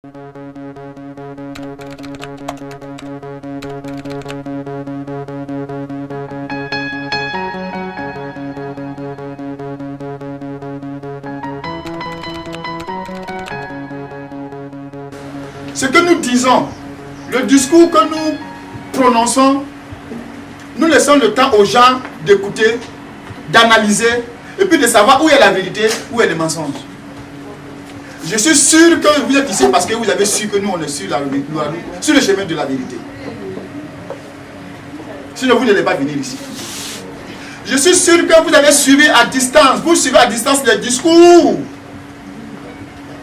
Ce que nous disons, le discours que nous prononçons, nous laissons le temps aux gens d'écouter, d'analyser, et puis de savoir où est la vérité, où est le mensonge. Je suis sûr que vous êtes ici parce que vous avez su que nous, on est sur le chemin de la vérité. Sinon, vous n'allez pas venir ici. Je suis sûr que vous avez suivi à distance, vous suivez à distance les discours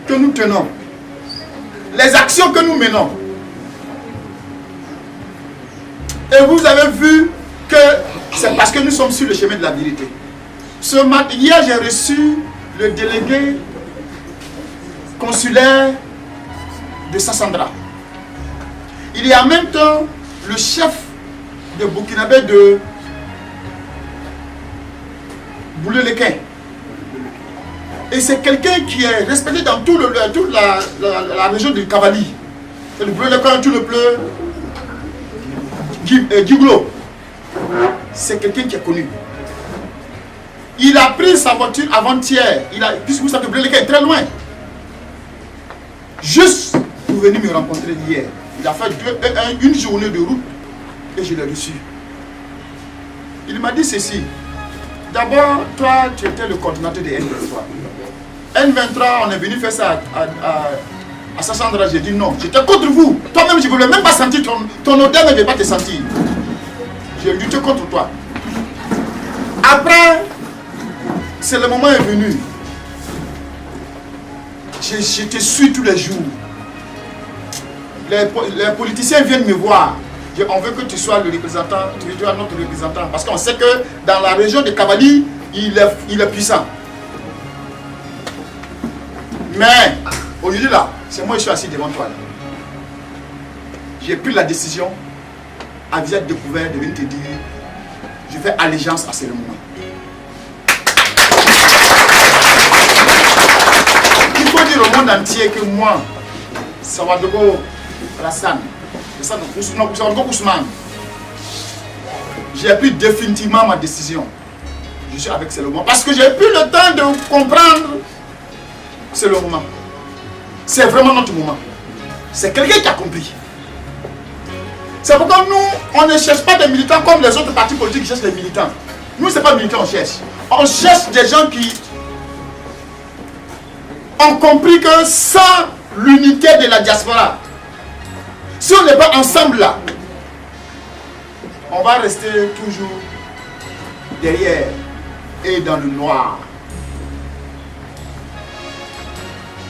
que nous tenons, les actions que nous menons. Et vous avez vu que c'est parce que nous sommes sur le chemin de la vérité. Hier, j'ai reçu le délégué consulaire de Sassandra. Il est en même temps le chef de Burkinabé de Boulé-Lequin. Et c'est quelqu'un qui est respecté dans toute la région de Cavali. C'est le Boulé-Lequin, tout le bleu. Giglo. C'est quelqu'un qui est connu. Il a pris sa voiture avant-hier. Puisque vous savez que Boulé-Lequin est très loin. Juste pour venir me rencontrer hier. Il a fait une journée de route et je l'ai reçu. Il m'a dit ceci. D'abord, toi, tu étais le coordinateur de N23. N23, on est venu faire ça à Sassandra. J'ai dit non, j'étais contre vous. Toi-même, je ne voulais même pas sentir ton odeur, mais je ne vais pas te sentir. J'ai lutté contre toi. Après, c'est le moment est venu. Je te suis tous les jours. Les politiciens viennent me voir. On veut que tu sois le représentant, tu es notre représentant. Parce qu'on sait que dans la région de Cavali, il est puissant. Mais, aujourd'hui là, c'est moi qui suis assis devant toi. J'ai pris la décision, à visage découvert, de venir te dire, je fais allégeance à ce moment. Il faut dire au monde entier que moi, Sawadogo Alassane, j'ai pris définitivement ma décision. Je suis avec Salomon parce que j'ai plus le temps de comprendre. C'est le moment. C'est vraiment notre moment. C'est quelqu'un qui a compris. C'est pourquoi nous, on ne cherche pas des militants comme les autres partis politiques qui cherchent des militants. Nous, ce n'est pas militants qu'on cherche. On cherche des gens qui ont compris que sans l'unité de la diaspora, si on n'est pas ensemble là, on va rester toujours derrière et dans le noir.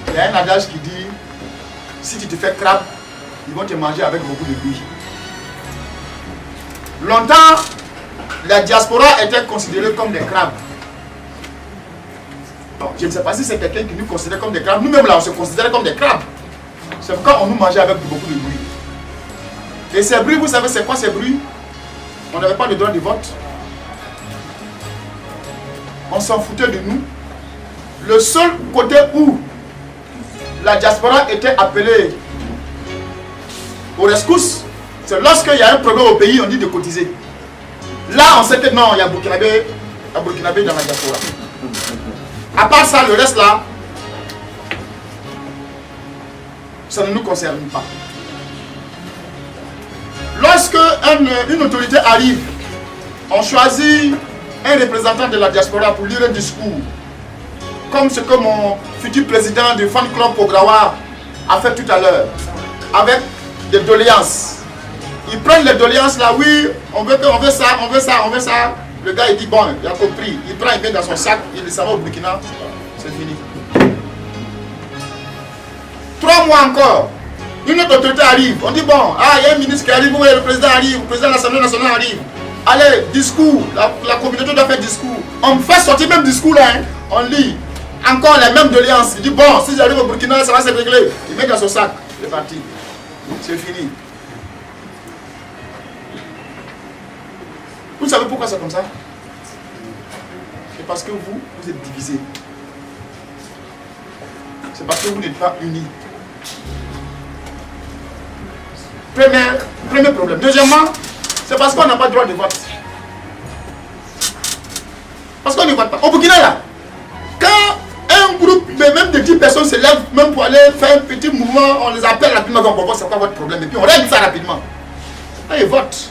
Il y a un adage qui dit, si tu te fais crabe, ils vont te manger avec beaucoup de bruit. Longtemps, la diaspora était considérée comme des crabes. Bon, je ne sais pas si c'est quelqu'un qui nous considère comme des crabes. Nous-mêmes là, on se considérait comme des crabes. C'est pourquoi on nous mangeait avec beaucoup de bruit. Et ces bruits, vous savez c'est quoi ces bruits? On n'avait pas le droit de vote. On s'en foutait de nous. Le seul côté où la diaspora était appelée au rescousse, c'est lorsqu'il y a un problème au pays, on dit de cotiser. Là, on sait que non, il y a Burkinabé dans la diaspora. À part ça, le reste là, ça ne nous concerne pas. Lorsque une autorité arrive, on choisit un représentant de la diaspora pour lire un discours, comme ce que mon futur président du fan club Pograwa a fait tout à l'heure, avec des doléances. Ils prennent les doléances là, oui, on veut ça, on veut ça, on veut ça. Le gars il dit bon, il a compris, il prend, il met dans son sac, il s'en va au Burkina, c'est fini. 3 mois encore. Une autre autorité arrive, on dit bon, il y a un ministre qui arrive, oui, le président arrive, le président de l'Assemblée nationale arrive. Allez, discours, la communauté doit faire discours. On fait sortir même discours là, hein. On lit. Encore les mêmes doléances. Il dit bon, si j'arrive au Burkina, ça va se régler. Il met dans son sac, c'est parti. C'est fini. Vous savez pourquoi c'est comme ça? C'est parce que vous êtes divisés. C'est parce que vous n'êtes pas unis. Premier problème. Deuxièmement, c'est parce qu'on n'a pas le droit de vote. Parce qu'on ne vote pas. Au Burkina, là, quand un groupe de même de 10 personnes se lève, même pour aller faire un petit mouvement, on les appelle rapidement, on va voir c'est quoi votre problème. Et puis on règle ça rapidement. Là, ils votent.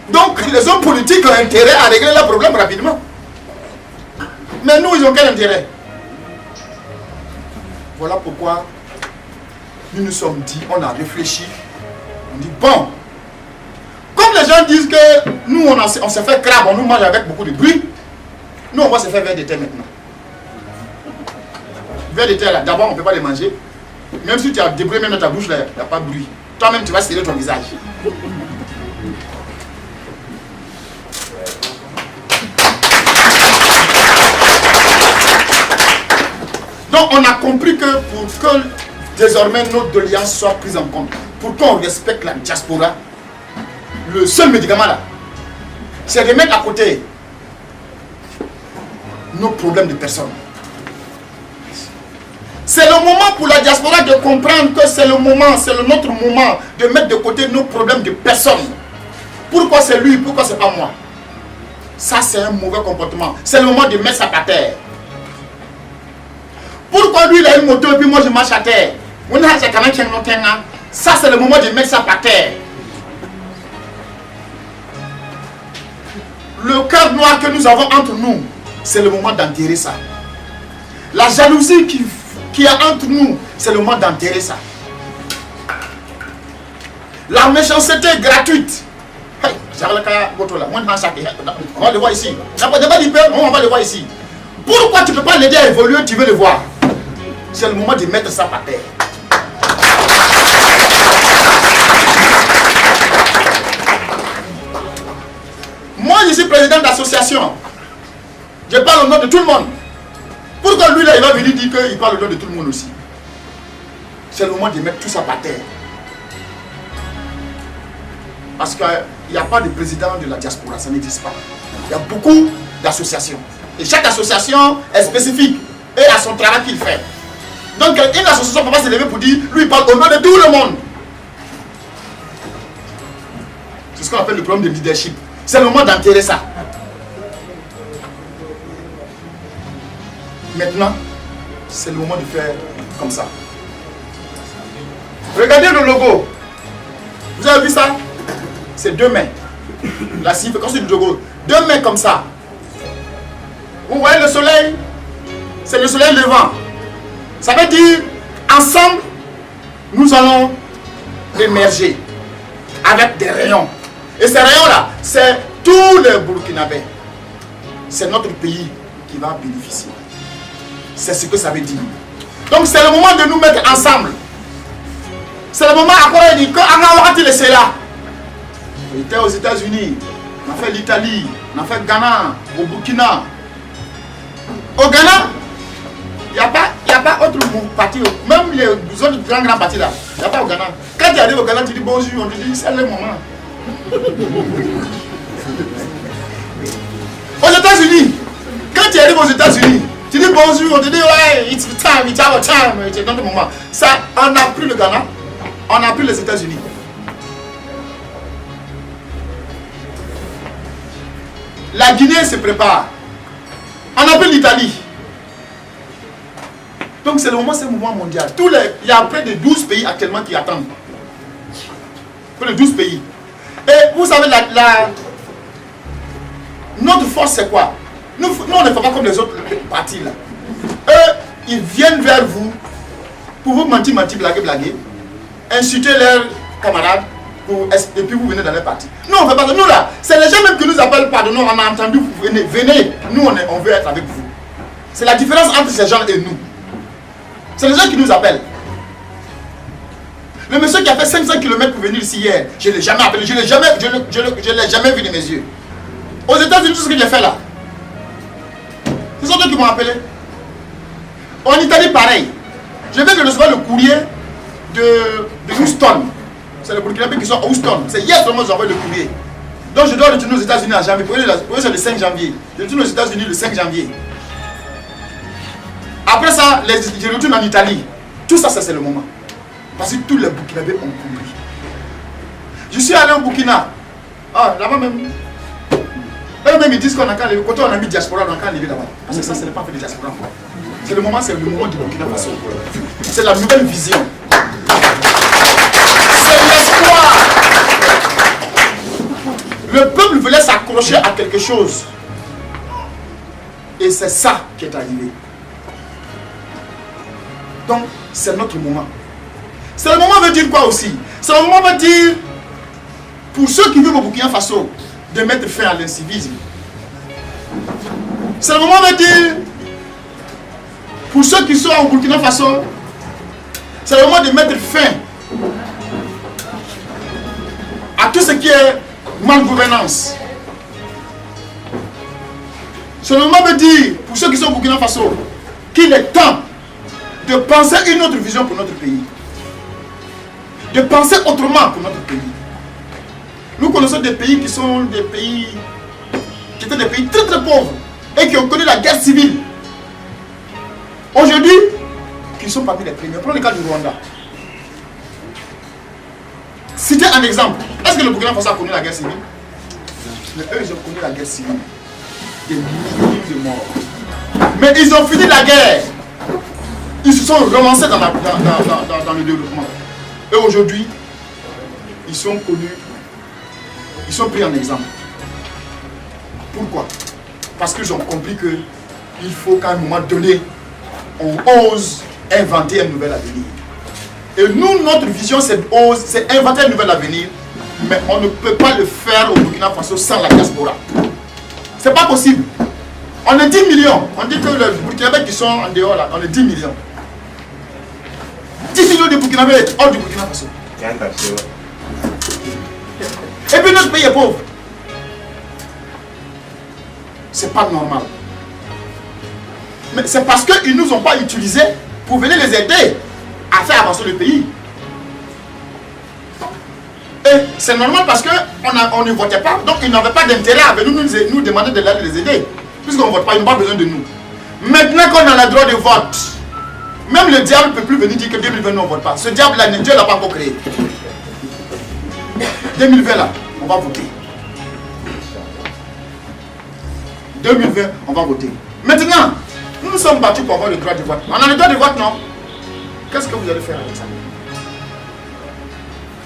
Donc, les hommes politiques ont intérêt à régler leurs problèmes rapidement. Mais nous, ils n'ont quel intérêt? Voilà pourquoi nous nous sommes dit, on a réfléchi, on dit bon, comme les gens disent que nous on s'est fait crabe, on nous mange avec beaucoup de bruit, nous on va se faire vers de terre maintenant. Vers de terre là, d'abord on ne peut pas les manger, même si tu as des bruits même dans ta bouche là, il n'y a pas de bruit. Toi-même tu vas serrer ton visage. Donc on a compris que pour que désormais notre doléance soit prise en compte, pour qu'on respecte la diaspora, le seul médicament là, c'est de mettre à côté nos problèmes de personnes. C'est le moment pour la diaspora de comprendre que c'est le moment, c'est notre moment de mettre de côté nos problèmes de personnes. Pourquoi c'est lui, pourquoi c'est pas moi? Ça c'est un mauvais comportement. C'est le moment de mettre ça à terre. Pourquoi lui il a une moto et puis moi je marche à terre? Ça c'est le moment de mettre ça par terre. Le cœur noir que nous avons entre nous, c'est le moment d'enterrer ça. La jalousie qui est entre nous, c'est le moment d'enterrer ça. La méchanceté gratuite. Hey, on va le voir ici. On va le voir ici. Pourquoi tu ne peux pas l'aider à évoluer, tu veux le voir? C'est le moment de mettre ça par terre. Moi, je suis président d'association. Je parle au nom de tout le monde. Pourquoi lui, là, il va venir dire qu'il parle au nom de tout le monde aussi? C'est le moment de mettre tout ça par terre. Parce qu'il n'y a pas de président de la diaspora, ça n'existe pas. Il y a beaucoup d'associations. Et chaque association est spécifique et a son travail qu'il fait. Donc, une association ne peut pas se lever pour dire, lui, il parle au nom de tout le monde. C'est ce qu'on appelle le problème de leadership. C'est le moment d'enterrer ça. Maintenant, c'est le moment de faire comme ça. Regardez le logo. Vous avez vu ça? C'est deux mains. La cible, quand c'est du logo, deux mains comme ça. Vous voyez le soleil? C'est le soleil levant. Ça veut dire, ensemble, nous allons émerger avec des rayons. Et ces rayons-là, c'est tous les Burkinabés. C'est notre pays qui va bénéficier. C'est ce que ça veut dire. Donc c'est le moment de nous mettre ensemble. C'est le moment à quoi il dit que laissé là. On était aux États-Unis, on a fait l'Italie, on a fait Ghana, au Burkina. Au Ghana, il n'y a pas autre parti, même les autres grands partis là, il n'y a pas au Ghana. Quand tu arrives au Ghana, tu dis bonjour, on te dit c'est le moment. Aux États-Unis, quand tu arrives aux États-Unis, tu dis bonjour, on te dit ouais, it's time, it's our time, c'est notre moment. Ça, on n'a plus le Ghana, on n'a plus les États-Unis. La Guinée se prépare. On a plus l'Italie. Donc c'est le moment, c'est le mouvement mondial. Il y a près de 12 pays actuellement qui attendent. Près de 12 pays. Et vous savez, notre force c'est quoi? Nous, on ne fait pas comme les autres partis là. Eux, ils viennent vers vous pour vous mentir, blaguer, insulter leurs camarades, et puis vous venez dans les partis. Nous, on ne fait pas ça. Nous là, c'est les gens même qui nous appellent pardon, on a entendu, vous venez. Nous, on veut être avec vous. C'est la différence entre ces gens et nous. C'est les gens qui nous appellent. Le monsieur qui a fait 500 km pour venir ici hier, je ne l'ai jamais appelé, je ne l'ai jamais vu de mes yeux. Aux États-Unis, tout ce que j'ai fait là, ce sont eux qui m'ont appelé. En Italie, pareil. Je viens de recevoir le courrier de Houston. C'est le Burkinabé qui sont à Houston. C'est hier seulement que j'ai envoyé le courrier. Donc je dois retourner aux États-Unis en janvier. Pour eux, c'est le 5 janvier. Je retourne aux États-Unis le 5 janvier. Après ça, je retourne en Italie. Tout ça, c'est le moment. Parce que tous les Burkinabés ont compris. Je suis allé au Burkina. Ah, là-bas même. Eux-mêmes ils disent qu'on a qu'à lever. Quand on a mis diaspora, on a qu'à lever là-bas. Parce que ça, ce n'est pas fait de diaspora. C'est le moment du Burkina Faso. C'est la nouvelle vision. C'est l'espoir. Le peuple voulait s'accrocher à quelque chose. Et c'est ça qui est arrivé. Donc, c'est notre moment. C'est le moment veut dire quoi aussi? C'est le moment veut dire, pour ceux qui vivent au Burkina Faso, de mettre fin à l'incivisme. C'est le moment veut dire, pour ceux qui sont au Burkina Faso, c'est le moment de mettre fin à tout ce qui est malgouvernance. C'est le moment veut dire, pour ceux qui sont au Burkina Faso, qu'il est temps de penser une autre vision pour notre pays. De penser autrement pour notre pays. Nous connaissons des pays qui sont des pays qui étaient des pays très très pauvres et qui ont connu la guerre civile. Aujourd'hui, qui sont parmi les premiers. Prenons le cas du Rwanda. Citez un exemple. Est-ce que le Burkina Faso a connu la guerre civile? Mais eux, ils ont connu la guerre civile. Des milliers de morts. Mais ils ont fini la guerre. Ils se sont relancés dans le développement. Et aujourd'hui, ils sont connus, ils sont pris en exemple. Pourquoi? Parce qu'ils ont compris qu'il faut qu'à un moment donné, on ose inventer un nouvel avenir. Et nous, notre vision, c'est inventer un nouvel avenir, mais on ne peut pas le faire au Burkina Faso sans la diaspora. C'est pas possible. On est 10 millions. On dit que les Burkinabés qui sont en dehors là, on est 10 millions. 10 millions de Burkinabés hors du Burkina Faso. Et puis notre pays est pauvre. C'est pas normal. Mais c'est parce qu'ils ne nous ont pas utilisés pour venir les aider à faire avancer le pays. Et c'est normal parce qu'on ne votait pas, donc ils n'avaient pas d'intérêt à venir nous demander de les aider. Puisqu'on ne vote pas, ils n'ont pas besoin de nous. Maintenant qu'on a le droit de vote, même le diable ne peut plus venir dire que 2020 on ne vote pas. Ce diable-là, Dieu ne l'a pas encore créé. 2020 là, on va voter. 2020, on va voter. Maintenant, nous nous sommes battus pour avoir le droit de vote. On a le droit de vote, non? Qu'est-ce que vous allez faire avec ça?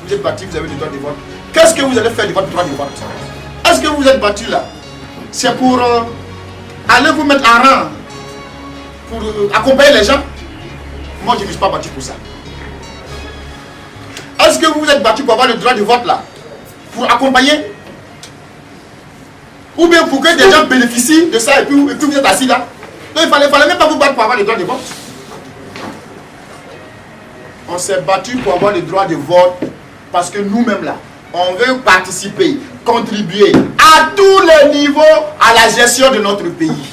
Vous êtes battus, vous avez le droit de vote. Qu'est-ce que vous allez faire de votre droit de vote? Est-ce que vous êtes battus là? C'est pour aller vous mettre en rang, pour accompagner les gens? Moi, je ne me suis pas battu pour ça. Est-ce que vous vous êtes battu pour avoir le droit de vote là? Pour accompagner? Ou bien pour que des gens bénéficient de ça et puis vous êtes assis là? Donc il ne fallait même pas vous battre pour avoir le droit de vote. On s'est battu pour avoir le droit de vote parce que nous-mêmes là, on veut participer, contribuer à tous les niveaux à la gestion de notre pays.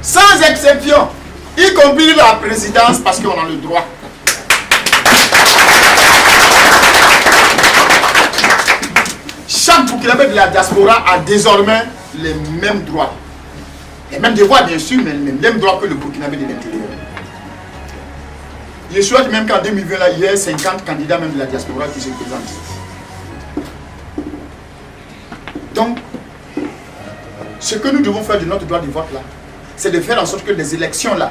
Sans exception, y compris la présidence parce qu'on a le droit. Chaque Burkinabé de la diaspora a désormais les mêmes droits. Les mêmes devoirs bien sûr, mais les mêmes droits que le Burkinabé de l'intérieur. Je souhaite même qu'en 2020, là, il y ait 50 candidats même de la diaspora qui se présentent. Donc, ce que nous devons faire de notre droit de vote là, c'est de faire en sorte que les élections là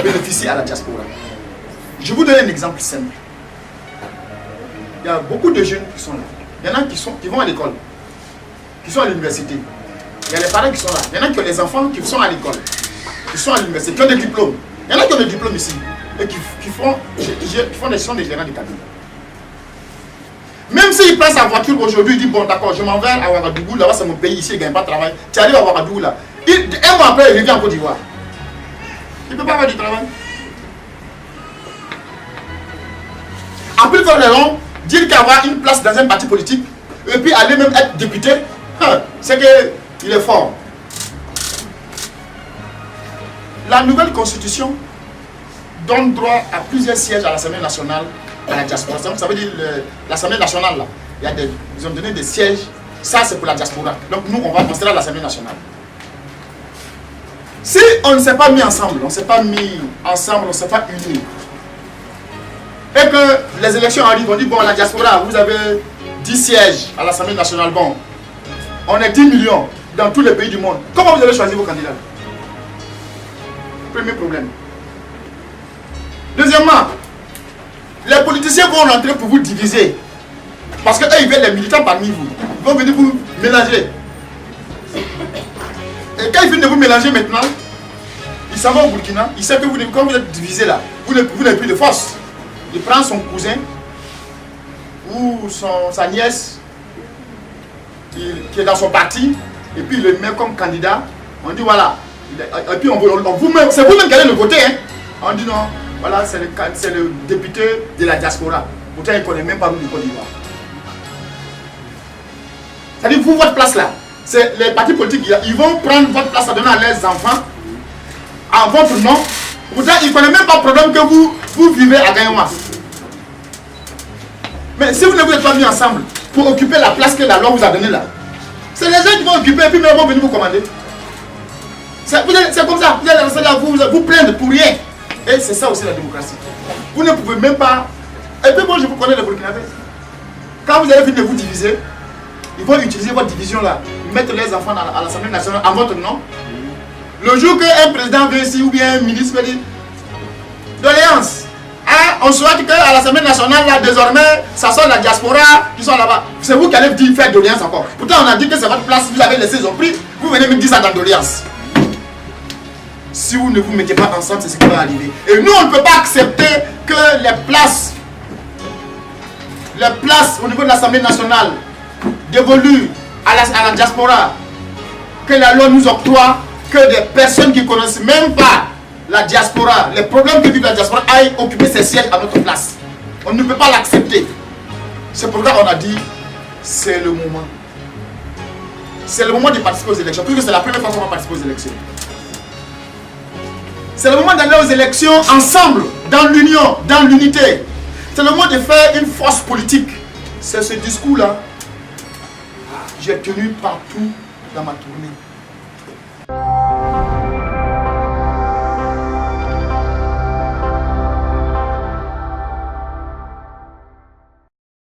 bénéficient à la diaspora. Je vous donne un exemple simple. Il y a beaucoup de jeunes qui sont là. Il y en a qui vont à l'école, qui sont à l'université. Il y a les parents qui sont là. Il y en a qui ont les enfants qui sont à l'école, qui sont à l'université, qui ont des diplômes. Il y en a qui ont des diplômes ici et qui font des sont des gérants de cabine. Même s'il prend sa voiture aujourd'hui, il dit bon d'accord, je m'en vais à Ouagadougou, là-bas c'est mon pays, ici il ne gagne pas de travail. Tu arrives à Ouagadougou là, un mois après il revient en Côte d'Ivoire. Il ne peut pas avoir du travail. Après faire les longs, dire qu'avoir une place dans un parti politique et puis aller même être député, c'est qu'il est fort. La nouvelle constitution donne droit à plusieurs sièges à l'Assemblée nationale à la diaspora. Ça veut dire l'Assemblée nationale là, ils ont donné des sièges, ça c'est pour la diaspora. Donc nous on sera à l'Assemblée nationale. Si on ne s'est pas mis ensemble, on ne s'est pas unis, et que les élections arrivent, on dit bon, la diaspora, vous avez 10 sièges à l'Assemblée nationale, bon, on est 10 millions dans tous les pays du monde. Comment vous allez choisir vos candidats? Premier problème. Deuxièmement, les politiciens vont rentrer pour vous diviser. Parce qu'eux, ils veulent les militants parmi vous. Ils vont venir vous mélanger. Et quand ils viennent de vous mélanger maintenant, ils s'en vont au Burkina, ils savent que vous, quand vous êtes divisés là, vous n'avez plus de force. Il prend son cousin ou sa nièce qui est dans son parti, et puis il le met comme candidat. On dit voilà, et puis c'est vous-même qui allez le voter. Hein. On dit non, voilà, c'est le député de la diaspora. Pourtant, il ne connaît même pas nous du Côte d'Ivoire. C'est-à-dire, vous, votre place là, c'est les partis politiques, ils vont prendre votre place à donner à leurs enfants, en votre nom. Pourtant, ils ne connaissent même pas le problème que vous vivez à Gaïoua. Mais si vous ne vous êtes pas mis ensemble pour occuper la place que la loi vous a donnée là, c'est les gens qui vont occuper et puis ils vont venir vous commander. C'est comme ça, vous allez rester là, vous plaindre pour rien. Et c'est ça aussi la démocratie. Vous ne pouvez même pas. Et puis moi je vous connais les Burkinabés. Quand vous allez venir vous diviser, ils vont utiliser votre division là, mettre les enfants à l'Assemblée nationale en votre nom. Le jour qu'un président vient ici ou bien un ministre veut dire doléance. Hein, on souhaite qu'à l'Assemblée nationale là désormais, ça soit la diaspora qui sont là-bas. C'est vous qui allez dire faire doléance encore. Pourtant on a dit que c'est votre place, vous avez laissé ils ont pris, vous venez me dire ça dans doléance. Si vous ne vous mettez pas ensemble, c'est ce qui va arriver. Et nous, on ne peut pas accepter que les places au niveau de l'Assemblée nationale dévolues à la diaspora, que la loi nous octroie, que des personnes qui ne connaissent même pas la diaspora, les problèmes que vit la diaspora, aillent occuper ces sièges à notre place. On ne peut pas l'accepter. C'est pourquoi on a dit, c'est le moment. C'est le moment de participer aux élections, puisque c'est la première fois qu'on va participer aux élections. C'est le moment d'aller aux élections ensemble, dans l'union, dans l'unité. C'est le moment de faire une force politique. C'est ce discours-là que j'ai tenu partout dans ma tournée.